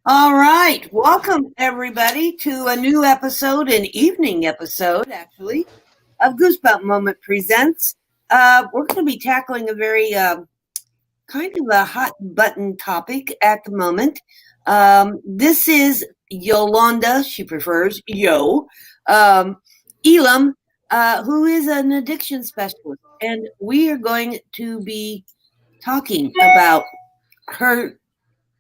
All right. Welcome, everybody, to a new episode, an evening episode, actually, of Goosebump Moment Presents. We're going to be tackling a very kind of a hot button topic at the moment. This is Yolanda, she prefers Elam, who is an addiction specialist. And we are going to be talking about her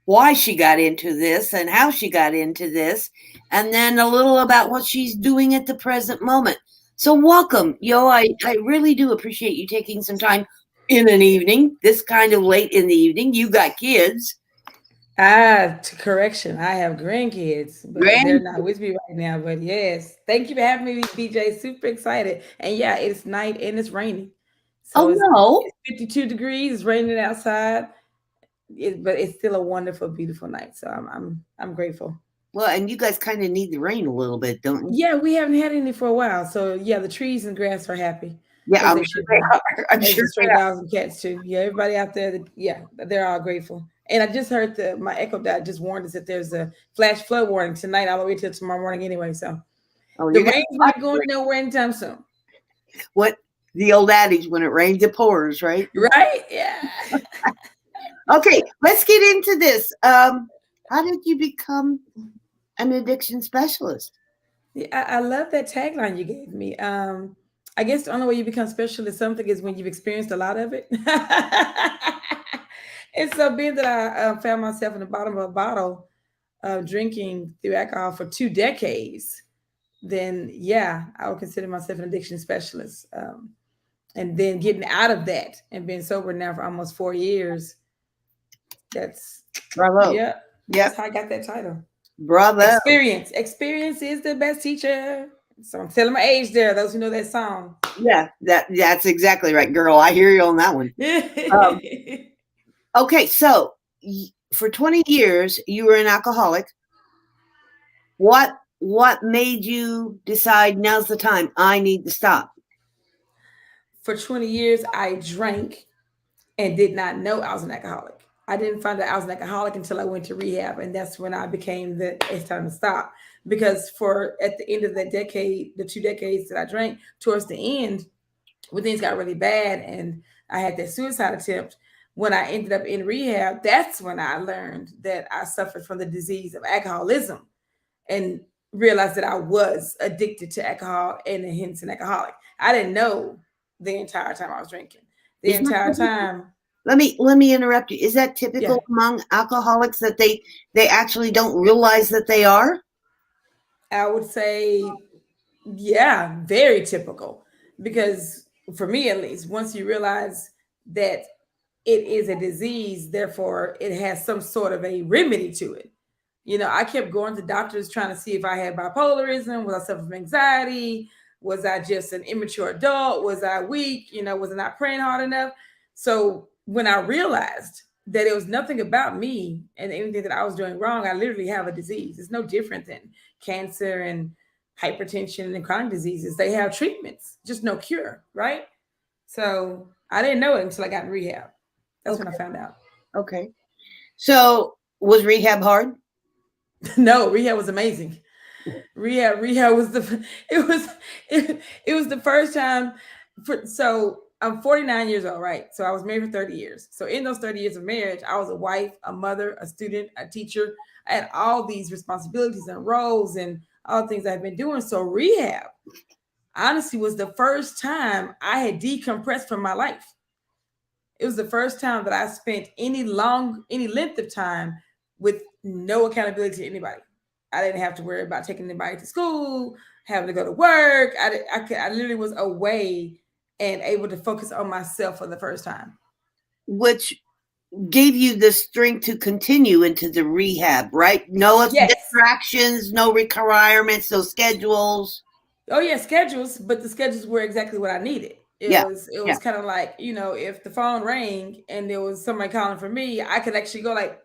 why she got into this and how she got into this, and then a little about what she's doing at the present moment. So, welcome, I really do appreciate you taking some time in an evening, this kind of late in the evening. You got kids, To correction, I have grandkids, but they're grand. not with me right now. But yes, thank you for having me, BJ. Super excited. And yeah, it's night and it's raining. So Oh no. it's 52 degrees, it's raining outside. But it's still a wonderful, beautiful night. So I'm grateful. Well, and you guys kind of need the rain a little bit, don't you? Yeah, we haven't had any for a while. So yeah, the trees and grass are happy, Yeah, as I'm they sure should they be. are. I'm As sure the they stray are. dogs and cats too. Yeah, everybody out there, yeah, they're all grateful. And I just heard my Echo Dot just warned us that there's a flash flood warning tonight all the way till tomorrow morning anyway. So Oh, the you're gonna rain's like not going nowhere anytime soon. what the old adage: when it rains, it pours, right? Right? Yeah. Okay, let's get into this. How did you become an addiction specialist? Yeah, I love that tagline you gave me. I guess the only way you become special is something is when you've experienced a lot of it. And so being that I found myself in the bottom of a bottle drinking through alcohol for 2 decades, then yeah, I would consider myself an addiction specialist. And then getting out of that and being sober now for almost 4 years, that's, Bravo. yeah, that's Yep. how I got that title. Bravo. Experience is the best teacher. So I'm telling my age there, those who know that song. Yeah, that's exactly right, girl. I hear you on that one. Um, okay, so for 20 years you were an alcoholic. What made you decide now's the time I need to stop? For 20 years, I drank and did not know I was an alcoholic. I didn't find out I was an alcoholic until I went to rehab, and that's when I became the it's time to stop. Because for at the end of that decade, the 2 decades that I drank, towards the end, when things got really bad and I had that suicide attempt, when I ended up in rehab, that's when I learned that I suffered from the disease of alcoholism and realized that I was addicted to alcohol and hence an alcoholic. I didn't know the entire time I was drinking. The Is that entire typical? time, Let me interrupt you. Is that yeah, typical among alcoholics that they actually don't realize that they are? I would say, yeah, very typical. Because for me at least, once you realize that it is a disease, therefore it has some sort of a remedy to it. I kept going to doctors trying to see if I had bipolarism, was I suffering from anxiety, was I just an immature adult, was I weak, was I not praying hard enough? So when I realized that it was nothing about me and anything that I was doing wrong, I literally have a disease. It's no different than cancer and hypertension and chronic diseases. They have treatments, just no cure, right? So I didn't know it until I got in rehab. That's when I Okay. found out. Okay. So was rehab hard? No, rehab was amazing. Rehab was the it was it was the first time so I'm 49 years old, right? So I was married for 30 years. So in those 30 years of marriage, I was a wife, a mother, a student, a teacher. I had all these responsibilities and roles and all the things I've been doing. So rehab honestly was the first time I had decompressed from my life. It was the first time that I spent any length of time with no accountability to anybody. I didn't have to worry about taking anybody to school, having to go to work. I literally was away and able to focus on myself for the first time. Which gave you the strength to continue into the rehab, right? No Yes. distractions, no requirements, no schedules. Oh yeah, schedules, but the schedules were exactly what I needed. It Yeah. was it Yeah. was kind of like, if the phone rang and there was somebody calling for me, I could actually go like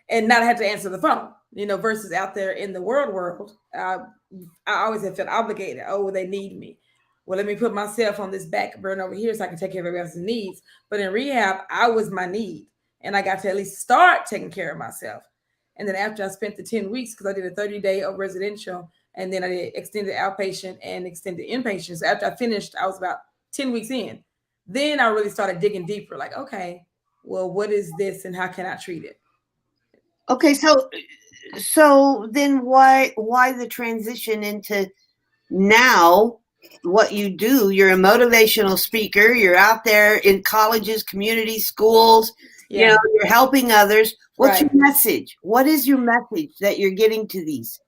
and not have to answer the phone, versus out there in the world. I always have felt obligated. Oh, well, they need me. Well, let me put myself on this back burner over here so I can take care of everybody else's needs. But in rehab, I was my need. and I got to at least start taking care of myself. And then after I spent the 10 weeks, because I did a 30-day of residential, and then I did extended outpatient and extended inpatient. So after I finished, I was about 10 weeks in. Then I really started digging deeper, like, okay, well, what is this and how can I treat it? Okay, so then why the transition into now what you do? You're a motivational speaker, you're out there in colleges, community schools, Yeah, you're helping others. What's your right. message? What is your message that you're getting to these?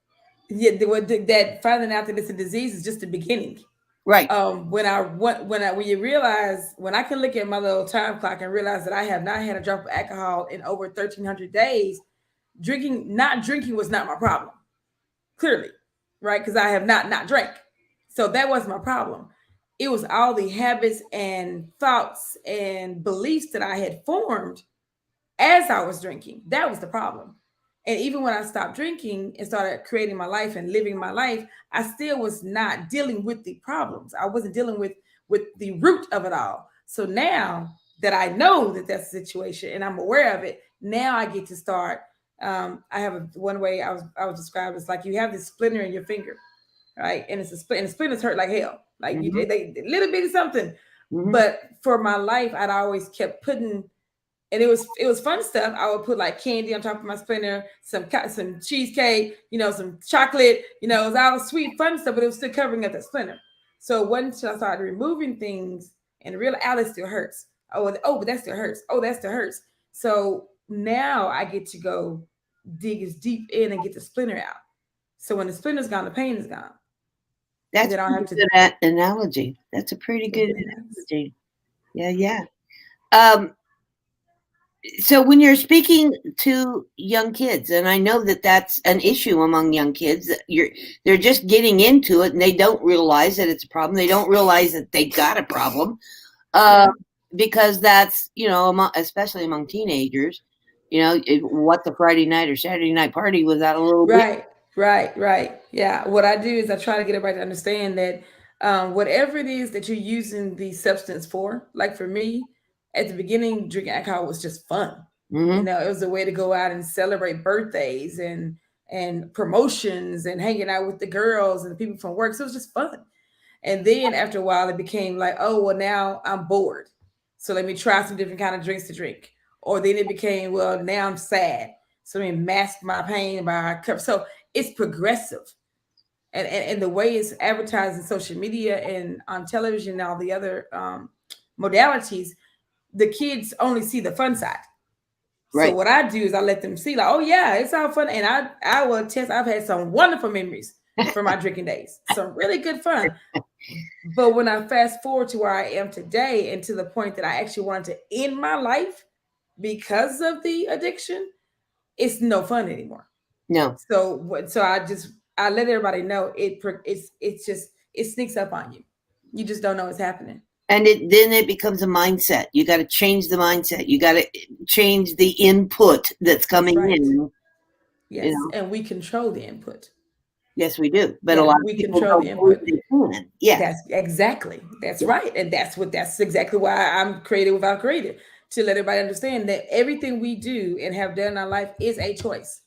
Yeah, that finding out that it's a disease is just the beginning. Right. When you realize, when I can look at my little time clock and realize that I have not had a drop of alcohol in over 1,300 days, not drinking was not my problem, clearly, right? Because I have not drank, so that wasn't my problem. It was all the habits and thoughts and beliefs that I had formed as I was drinking. That was the problem. And even when I stopped drinking and started creating my life and living my life, I still was not dealing with the problems. I wasn't dealing with the root of it all. So now that I know that that's the situation and I'm aware of it, now I get to start. I have one way I was described as like you have this splinter in your finger, right? And it's a split, and the splinters hurt like hell. Like you, Mm-hmm. they little bitty something. Mm-hmm. But for my life, I'd always kept putting, and it was fun stuff. I would put like candy on top of my splinter, some cheesecake, some chocolate, it was all sweet fun stuff, but it was still covering up that splinter. So once I started removing things and realized, oh, that still hurts. But that still hurts. Oh, that still hurts. So now I get to go dig as deep in and get the splinter out. So when the splinter's gone, the pain is gone, and That's then a I don't have pretty to. good analogy. That's a pretty It's good really nice. analogy. Yeah, yeah. Um, so when you're speaking to young kids, and I know that that's an issue among young kids, that they're just getting into it and they don't realize that it's a problem. They don't realize that they got a problem, uh, Yeah. because that's especially among teenagers. What's a Friday night or Saturday night party without a little bit? Right, right. Yeah. What I do is I try to get everybody to understand that whatever it is that you're using the substance for, like for me, at the beginning, drinking alcohol was just fun. Hmm. It was a way to go out and celebrate birthdays and promotions and hanging out with the girls and the people from work. So it was just fun. And then after a while, it became like, oh, well, now I'm bored. So let me try some different kind of drinks to drink. Or then it became, well, now I'm sad. So let me mask my pain by a cup. So it's progressive. And the way it's advertised in social media and on television and all the other modalities, the kids only see the fun side. So Right. what I do is I let them see, like, oh yeah, it's all fun. And I will attest, I've had some wonderful memories from my drinking days. Some really good fun. But when I fast forward to where I am today and to the point that I actually wanted to end my life because of the addiction, it's no fun anymore. No. So I let everybody know it's just it sneaks up on you. You just don't know what's happening. And then it becomes a mindset. You got to change the mindset. You got to change the input that's That's coming right. in. You Yes, know, and we control the input. yes, we do. But a Yeah, lot of we people control don't the believe input. they can. Yeah. That's exactly. That's Yeah. right. And that's exactly why I'm created without created, to let everybody understand that everything we do and have done in our life is a choice.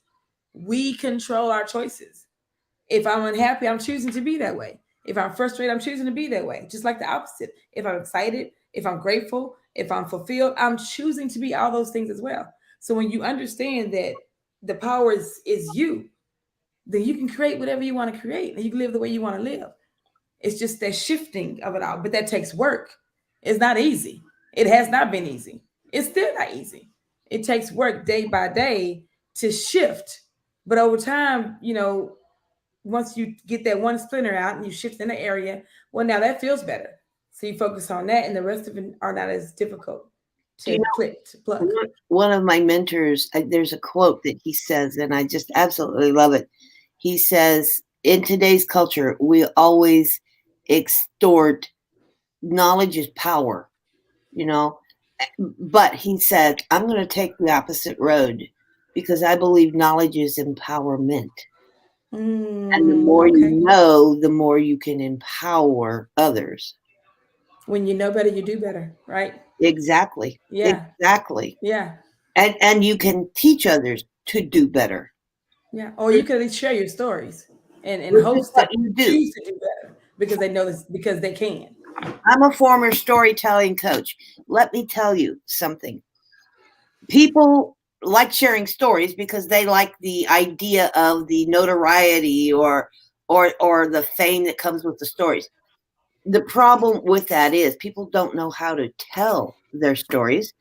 We control our choices. If I'm unhappy, I'm choosing to be that way. If I'm frustrated, I'm choosing to be that way. Just like the opposite. If I'm excited, if I'm grateful, if I'm fulfilled, I'm choosing to be all those things as well. So when you understand that the power is you, then you can create whatever you want to create and you can live the way you want to live. It's just that shifting of it all, but that takes work. It's not easy. It has not been easy. It's still not easy. It takes work day by day to shift. But over time, once you get that one splinter out and you shift in the area, well, now that feels better. So you focus on that, and the rest of it are not as difficult Do you to pluck. one of my mentors, there's a quote that he says, and I just absolutely love it. He says, in today's culture, we always extort knowledge is power, you know. But he said, I'm going to take the opposite road because I believe knowledge is empowerment. And the more you Okay. know, the more you can empower others. When you know better, you do better, right? Exactly. Yeah. Exactly. Yeah. and you can teach others to do better, Yeah. Or you could at least share your stories and in which is hopes what that you do. choose to do better because they know this because they can. I'm a former storytelling coach. Let me tell you something. People like sharing stories because they like the idea of the notoriety or the fame that comes with the stories. The problem with that is people don't know how to tell their stories,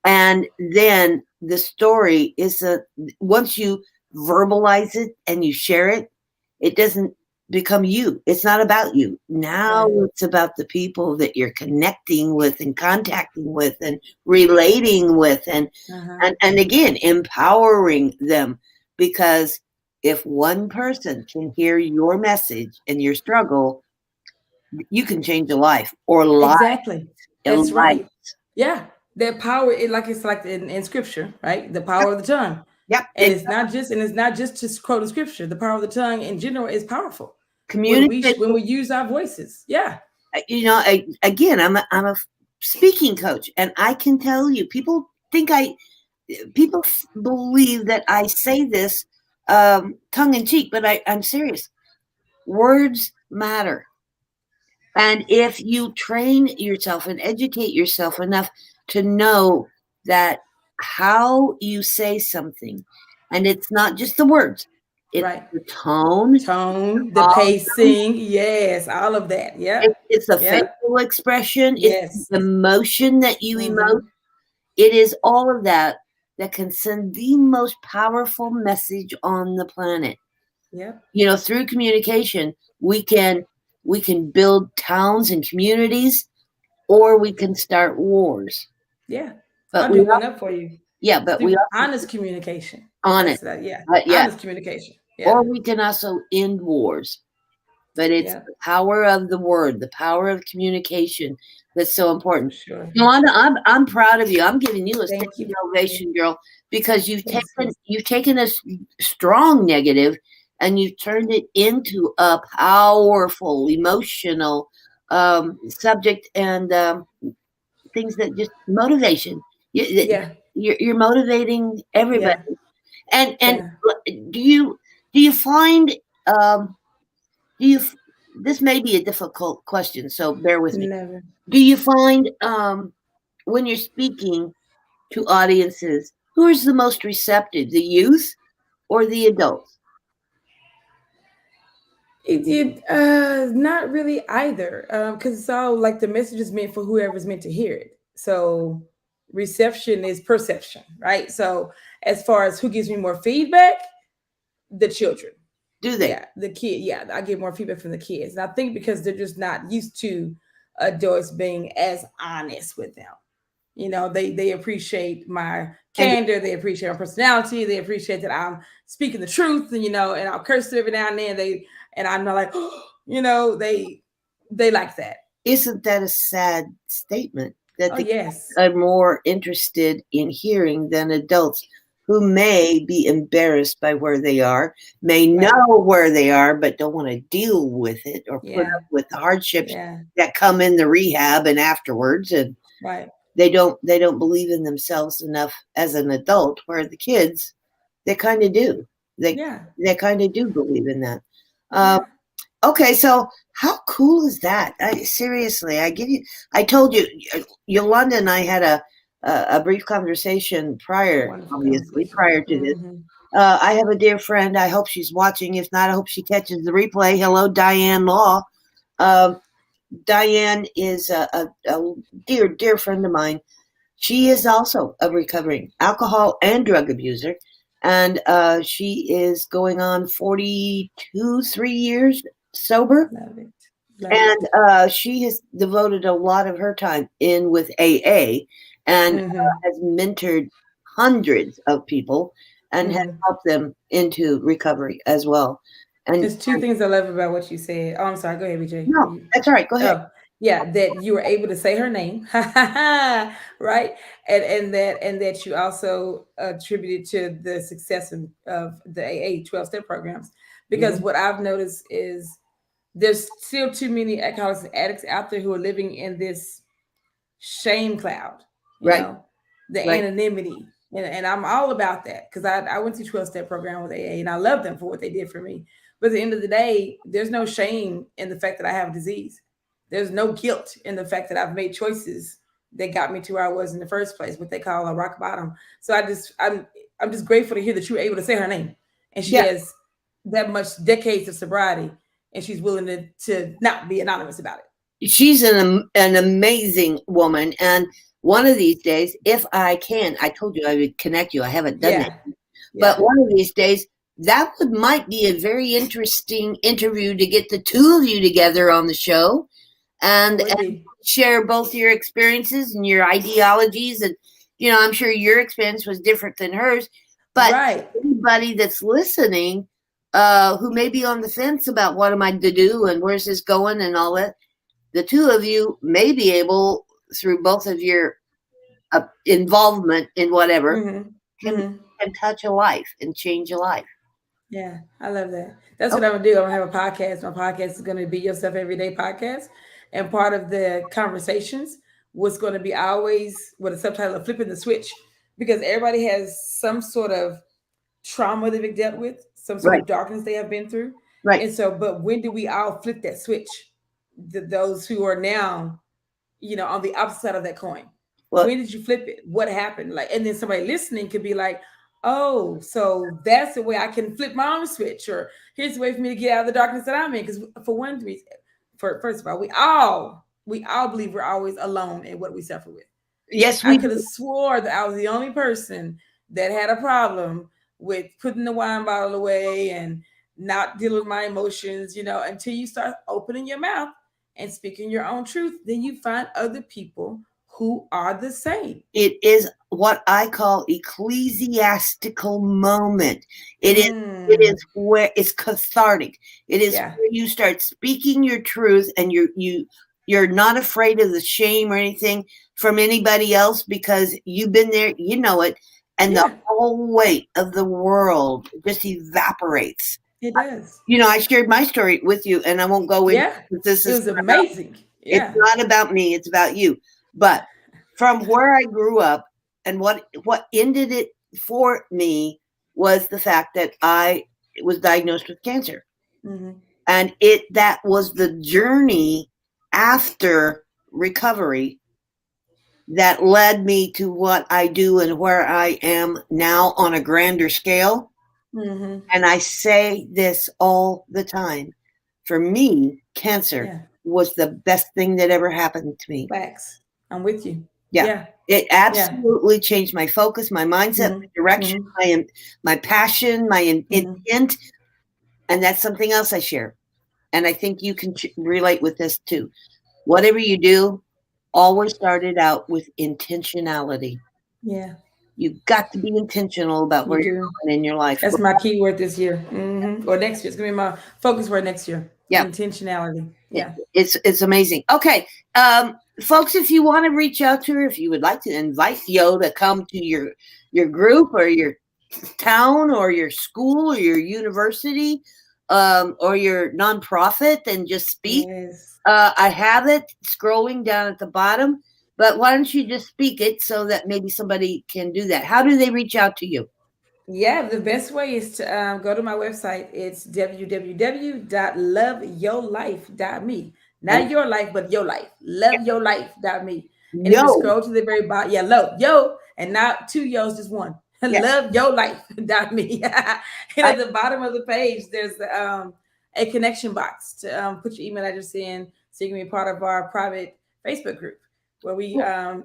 and then the story is a once you verbalize it and you share it, it doesn't become you. It's not about you. Now Right. it's about the people that you're connecting with and contacting with and relating with, and Uh-huh. and again empowering them, because if one person can hear your message and your struggle, you can change a life or Exactly. a That's life. right. Yeah. That power, it's like in scripture, right? The Yep, power of the tongue. yep. And it's not just to quote the scripture. The power of the tongue in general is powerful when Communication. we use our voices. Yeah. Again, I'm a speaking coach, and I can tell you, think I people believe that I say this tongue in cheek, but I'm serious. Words matter. And if you train yourself and educate yourself enough to know that how you say something, and it's not just the words, it's Right. the tone, Tone, the volume, pacing, yes, all of that. Yep. it's the Yep. facial expression, it's Yes. the emotion that you emote. Mm-hmm. It is all of that that can send the most powerful message on the planet. Yep. Through communication, we can we can build towns and communities, or we can start wars. Yeah. But I'll we do one all, up for you. yeah, but we Through also honest communication. on it. That's that. Yeah. Yeah, Honest communication. Yeah. or we can also end wars. But it's Yeah. the power of the word, the power of communication that's so For important. sure. Yolanda, I'm proud of you. I'm giving you a Thank you. standing ovation, girl, because Thanks, sis. you've taken a strong negative and you've turned it into a powerful emotional subject, and things that just motivation. Yeah. You're motivating everybody. Yeah. And Yeah. do you find do you this may be a difficult question, so bear with me. Never. Do you find when you're speaking to audiences, who is the most receptive, the youth or the adults? It not really either, because it's all like the message is meant for whoever's meant to hear it. So reception is perception, right? So as far as who gives me more feedback, the children. Do they? Yeah, the kid. Yeah, I get more feedback from the kids, and I think because they're just not used to adults being as honest with them. They appreciate my And candor, they appreciate my personality, they appreciate that I'm speaking the truth, and I'll curse every now and then. And I'm not like, they like that. isn't that a sad statement that Oh the yes. are more interested in hearing than adults who may be embarrassed by where they are, may Right. know where they are, but don't want to deal with it or put Yeah. up with the hardships Yeah. that come in the rehab and afterwards. And Right. they don't believe in themselves enough as an adult, where the kids, they kind of do. They Yeah. they kind of do believe in that. Um, Yeah. Okay, so how cool is that? Seriously, I told you, Yolanda and I had a brief conversation prior, Wonderful obviously, conversation. prior to this. Hmm. I have a dear friend. I hope she's watching. If not, I hope she catches the replay. Hello, Diane Law. Um, Diane is a dear, dear friend of mine. She is also a recovering alcohol and drug abuser, and she is going on 42, 3 years sober, Love it. Love it. and she has devoted a lot of her time in with AA, and Hmm. has mentored hundreds of people and has Hmm. helped them into recovery as well. And, There's two and things I love about what you said. Oh, I'm sorry. Go ahead, BJ. no, that's all right. Go ahead. Oh, yeah, that you were able to say her name, right? And that you also attributed to the success of the AA 12-step programs. Because Mhm. what I've noticed is there's still too many alcoholics and addicts out there who are living in this shame cloud, you Right, know, the right. anonymity. And I'm all about that because I went to 12-step program with AA and I love them for what they did for me. But at the end of the day, there's no shame in the fact that I have a disease. There's no guilt in the fact that I've made choices that got me to where I was in the first place, what they call a rock bottom. So I'm just grateful to hear that you were able to say her name, and she Yeah, has that much decades of sobriety, and she's willing to not be anonymous about it. she's an amazing woman. And one of these days, if I can, I told you I would connect you. I haven't done that. Yeah, But yeah, one of these days, that might be a very interesting interview to get the two of you together on the show it would and be share both your experiences and your ideologies. And, I'm sure your experience was different than hers. But right. anybody that's listening who may be on the fence about what am I to do and where's this going and all that, the two of you may be able, through both of your involvement in whatever, Mm-hmm. can Mm-hmm. can touch a life and change a life. Yeah, I love that. That's Oh, what I'm gonna do. I'm gonna have a podcast. My podcast is gonna be Yourself Everyday Podcast, and part of the conversations was going to be always with a subtitle of flipping the switch, because everybody has some sort of trauma they've dealt with, some sort right, of darkness they have been through, right. and so. But when do we all flip that switch? Those who are now, on the opposite side of that coin. Well, When did you flip it? What happened? Like, and then somebody listening could be like, "Oh, so that's the way I can flip my own switch," or "Here's the way for me to get out of the darkness that I'm in." Because for one reason, for first of all, we all believe we're always alone in what we suffer with. yes, I we could have do. swore that I was the only person that had a problem with putting the wine bottle away and not dealing with my emotions, until you start opening your mouth and speaking your own truth, then you find other people who are the same. It is what I call ecclesiastical moment. It is. It Mm, is where it's cathartic. It is yeah, where you start speaking your truth, and you're not afraid of the shame or anything from anybody else because you've been there. You know it, and the yeah, whole weight of the world just evaporates. it does. I shared my story with you, and I won't go into Yeah, it. This it is was not about. amazing. It's Yeah. not about me. It's about you. But from where I grew up, and what ended it for me was the fact that I was diagnosed with cancer, Hmm. and that was the journey after recovery that led me to what I do and where I am now on a grander scale. Hmm. And I say this all the time. For me, cancer Yeah. was the best thing that ever happened to me. Facts. I'm with you. Yeah. Yeah. It Yeah. absolutely changed my focus, my mindset, Hmm. my direction, Hmm. my passion, my Hmm. intent, and that's something else I share. And I think you can relate with this too. Whatever you do, always started out with intentionality. Yeah. You've got to be intentional about You where you're do. going in your life. That's my key word this year, or next year. It's gonna be my focus word next year. Yeah, Intentionality. Yeah. it's amazing. Okay, folks, if you want to reach out to her, if you would like to invite Yo to come to your group or your town or your school or your university or your nonprofit and just speak, Yes. I have it scrolling down at the bottom. But why don't you just speak it so that maybe somebody can do that? How do they reach out to you? Yeah, the best way is to go to my website. It's www.loveyourlife.me. And Not your life, but your life. Loveyourlife.me. And if you Yo, scroll to the very bottom, yeah, love, yo, and not two yo's, just one. yeah, Loveyourlife.me. And I, at the bottom of the page, there's a connection box to put your email address in so you can be part of our private Facebook group where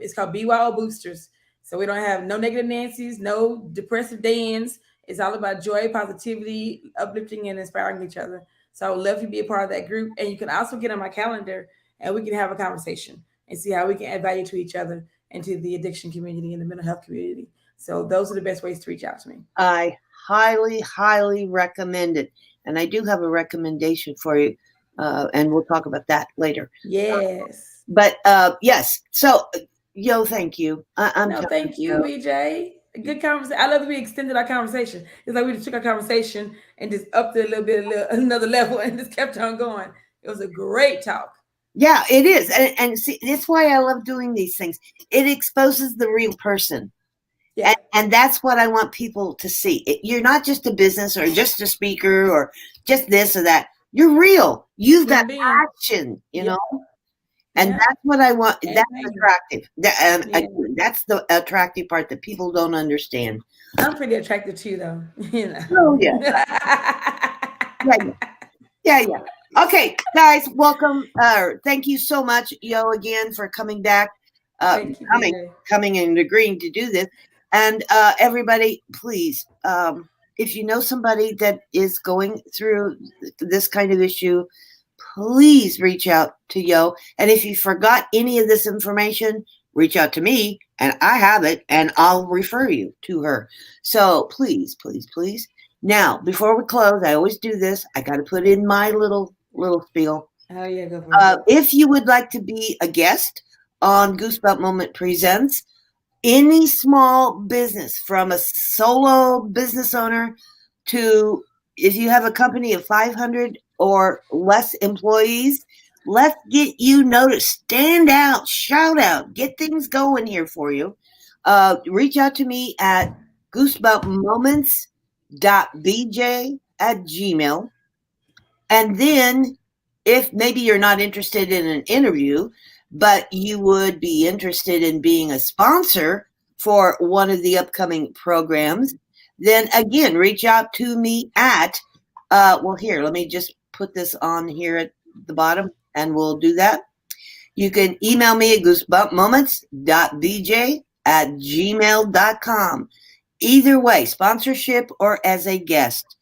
it's called BYO Boosters. So we don't have no negative Nancy's, no depressive Dans. It's all about joy, positivity, uplifting, and inspiring each other. So I would love to be a part of that group. And you can also get on my calendar and we can have a conversation and see how we can add value to each other and to the addiction community and the mental health community. So those are the best ways to reach out to me. I highly, highly recommend it. And I do have a recommendation for you, and we'll talk about that later. Yes. But yes, so Yo, thank you. I'm No, telling thank you, you. BJ. Good conversation. I love that we extended our conversation. It's like we just took our conversation and just upped it a little bit, another level, and just kept on going. It was a great talk. Yeah, it is, and see, that's why I love doing these things. It exposes the real person. Yeah. And that's what I want people to see. You're not just a business or just a speaker or just this or that. You're real. You've got Human being. action, Yeah. and Yeah. that's what I want. That's Amen. attractive. Yeah. Again, that's the attractive part that people don't understand. I'm pretty attracted to you though. You Oh yeah, know. yeah, yeah, yeah. Okay, guys, welcome. Thank you so much, Yo, again for coming back, uh, Thank you, coming, BJ. coming and agreeing to do this. And everybody, please, if you know somebody that is going through this kind of issue, please reach out to Yo. And if you forgot any of this information, reach out to me, and I have it, and I'll refer you to her. So please, please, please. Now, before we close, I always do this. I got to put in my little spiel. Oh yeah, go for it. If you would like to be a guest on Goosebump Moment Presents, any small business from a solo business owner to if you have a company of 500 or less employees, let's get you noticed. Stand out, shout out, get things going here for you. Reach out to me at goosebumpmoments.bj@gmail. And then, if maybe you're not interested in an interview, but you would be interested in being a sponsor for one of the upcoming programs, then again, reach out to me at, well, here, let me just put this on here at the bottom and we'll do that. You can email me at goosebumpmoments.bj@gmail.com. Either way, sponsorship or as a guest,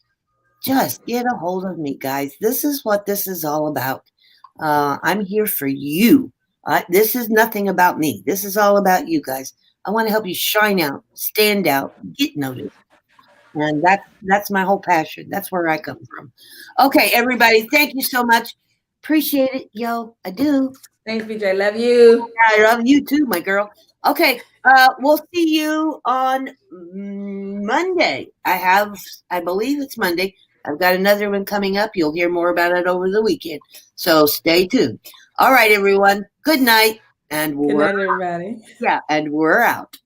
just get a hold of me, guys. This is what this is all about. I'm here for you. This is nothing about me. This is all about you guys. I want to help you shine out, stand out, get noticed. And that's my whole passion. That's where I come from. Okay, everybody, thank you so much. Appreciate it, yo. I do. Thanks, BJ. Love you. I love you too, my girl. Okay, we'll see you on Monday. I believe it's Monday. I've got another one coming up. You'll hear more about it over the weekend. So stay tuned. All right, everyone. Good night, and Good we're night, everybody. yeah, and we're out.